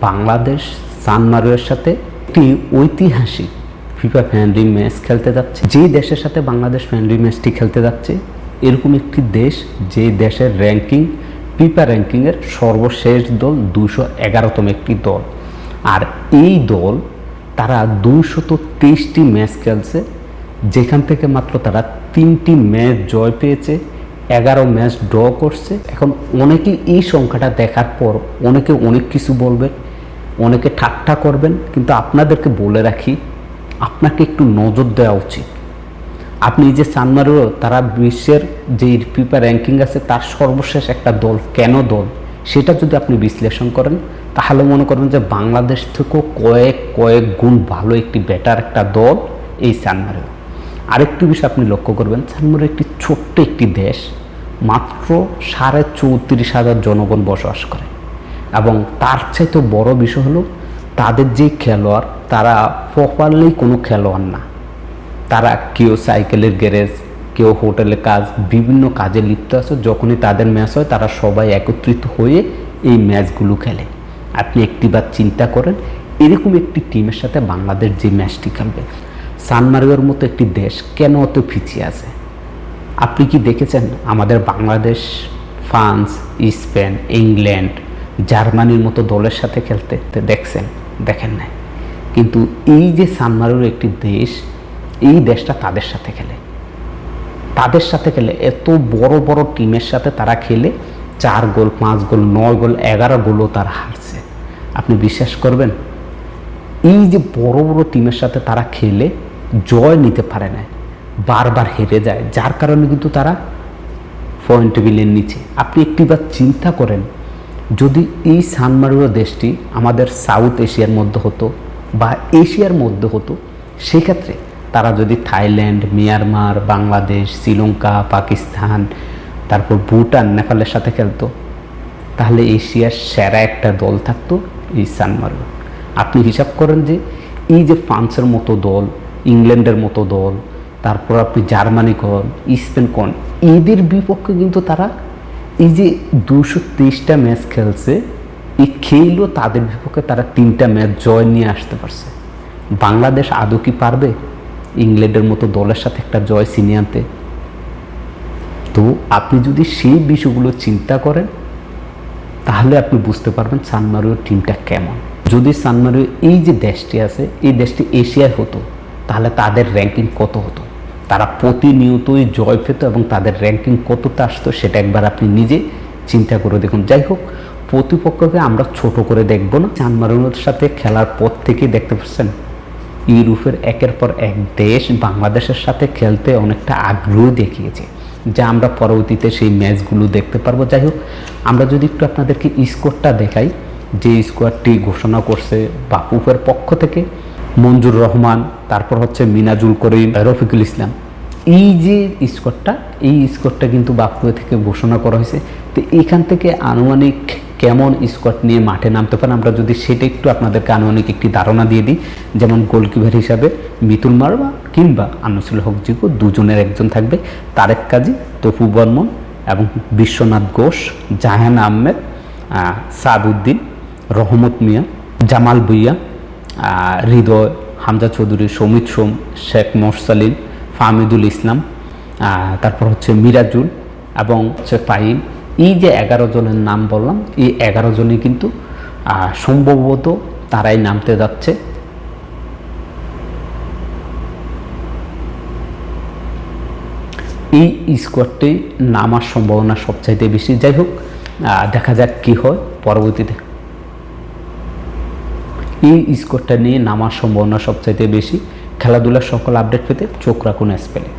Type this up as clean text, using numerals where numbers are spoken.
বাংলাদেশ সান মারিওর সাথে একটি ঐতিহাসিক ফিফা ফ্রেন্ডলি ম্যাচ খেলতে যাচ্ছে। যে দেশের সাথে বাংলাদেশ ফ্রেন্ডলি ম্যাচটি খেলতে যাচ্ছে এরকম একটি দেশ, যে দেশের র্যাঙ্কিং ফিফা র্যাঙ্কিংয়ের সর্বশেষ দল 211তম একটি দল। আর এই দল তারা 223টি ম্যাচ খেলছে, যেখান থেকে মাত্র তারা 3টি ম্যাচ জয় পেয়েছে, 11 ম্যাচ ড্র করছে। এখন অনেকেই এই সংখ্যাটা দেখার পর অনেকে অনেক কিছু বলবেন, অনেকে ঠাট্টা করবেন, কিন্তু আপনাদেরকে বলে রাখি আপনাকে একটু নজর দেওয়া উচিত। আপনি যে সান মারিও তারা বিশ্বের যে ফিফা র্যাঙ্কিং আছে তার সর্বশেষ একটা দল, কেন দল সেটা যদি আপনি বিশ্লেষণ করেন তাহলে মনে করেন যে বাংলাদেশ থেকেও কয়েক গুণ ভালো একটি বেটার একটা দল এই সান মারিও। আরেকটি বিষয় আপনি লক্ষ্য করবেন, সান মারিও একটি ছোট্ট একটি দেশ, মাত্র 34,500 জনগণ বসবাস করে। এবং তার চাইতে বড় বিষয় হলো তাদের যে খেলোয়াড় তারা প্রপারলি কোনো খেলোয়াড় না, তারা কেউ সাইকেলের গ্যারেজ, কেউ হোটেলে কাজ, বিভিন্ন কাজে লিপ্ত আছে। যখনই তাদের ম্যাচ হয় তারা সবাই একত্রিত হয়ে এই ম্যাচগুলো খেলে। আপনি একটিবার চিন্তা করেন এরকম একটি টিমের সাথে বাংলাদেশ যে ম্যাচটি খেলবে, সান মারিওর মতো একটি দেশ কেন অত পিছিয়ে আছে? আপনি কি দেখেছেন আমাদের বাংলাদেশ ফ্রান্স, স্পেন, ইংল্যান্ড, জার্মানির মতো দলের সাথে খেলতে দেখছেন? দেখেন নাই। কিন্তু এই যে সান মারিওর একটি দেশ, এই দেশটা তাদের সাথে খেলে, এত বড় বড় টিমের সাথে তারা খেলে 4 গোল, 5 গোল, 9 গোল, 11 গোলও তারা হারছে। আপনি বিশ্বাস করবেন? এই যে বড় বড় টিমের সাথে তারা খেলে জয় নিতে পারে না, বারবার হেরে যায়, যার কারণে কিন্তু তারা পয়েন্ট টেবিলের নিচে। আপনি একটিবার চিন্তা করেন যদি এই সান মারিও দেশটি আমাদের সাউথ এশিয়ার মধ্যে হতো বা এশিয়ার মধ্যে হতো, সেক্ষেত্রে তারা যদি থাইল্যান্ড, মিয়ানমার, বাংলাদেশ, শ্রীলঙ্কা, পাকিস্তান, তারপর ভুটান, নেপালের সাথে খেলতো, তাহলে এশিয়ার সেরা একটা দল থাকতো এই সান মারিও। আপনি হিসাব করেন যে এই যে ফ্রান্সের মতো দল, ইংল্যান্ডের মতো দল, তারপর আপনি জার্মানি কন, স্পেন কন, এদের বিপক্ষে কিন্তু তারা এই যে 223টা ম্যাচ খেলছে, এই খেলও তাদের বিপক্ষে তারা 3টা ম্যাচ জয় নিয়ে আসতে পারছে। বাংলাদেশ আদৌ কি পারবে ইংল্যান্ডের মতো দলের সাথে একটা জয় ছিনিয়ে আনতে? তো আপনি যদি সেই বিষয়গুলো চিন্তা করেন তাহলে আপনি বুঝতে পারবেন সান মারিও টিমটা কেমন। যদি সান মারিও এই যে দেশটি আছে, এই দেশটি এশিয়ায় হতো তাহলে তাদের র্যাঙ্কিং কত হতো? তারা প্রতিনিয়তই জয় পেত এবং তাদের র্যাঙ্কিং কতটা আসতো সেটা একবার আপনি নিজে চিন্তা করে দেখুন। যাই হোক, প্রতিপক্ষকে আমরা ছোট করে দেখব না। সান মারিওর সাথে খেলার পর থেকেই দেখতে পাচ্ছেন ইউরোপের একের পর এক দেশ বাংলাদেশের সাথে খেলতে অনেকটা আগ্রহ দেখিয়েছে, যা আমরা পরবর্তীতে সেই ম্যাচগুলো দেখতে পারবো। যাই হোক, আমরা যদি একটু আপনাদেরকে স্কোরটা দেখাই, যে স্কোয়ারটি ঘোষণা করছে বাফুফের পক্ষ থেকে মঞ্জুর রহমান, তারপর হচ্ছে মিনাজুল করিম, রফিকুল ইসলাম, এই যে স্কোরটা, এই স্কোরটা কিন্তু বাফুফে থেকে ঘোষণা করা হয়েছে। তো এখান থেকে আনুমানিক কেমন স্কোয়াড নিয়ে মাঠে নামতে পারেন আমরা যদি সেটা একটু আপনাদেরকে আনুমানিক একটি ধারণা দিয়ে দিই। যেমন গোলকিপার হিসাবে মিতুল মারওয়া কিংবা আনিসুল হক জিকো, দুজনের একজন থাকবে, তারেক কাজী, তপু বর্মন এবং বিশ্বনাথ ঘোষ, জাহান আহমেদ, সাদউদ্দিন, রহমত মিয়া, জামাল ভুইয়া, হৃদয়, হামজা চৌধুরী, সমিত সোম, শেখ মোরসালিন, ফাহমিদুল ইসলাম, তারপর হচ্ছে মিরাজুল এবং হচ্ছে ফাহিম। এই যে 11 জনের নাম বললাম, এই 11 জনই কিন্তু সম্ভবত তারাই নামতে যাচ্ছে। এই স্কোয়াডটি নামার সম্ভাবনা সবচাইতে বেশি। যাই হোক, দেখা যাক কি হয় পরবর্তীতে। এই স্কোয়াডটা নিয়ে নামার সম্ভাবনা সবচাইতে বেশি। খেলাধুলার সকল আপডেট পেতে চোখ রাখুন স্পেলে।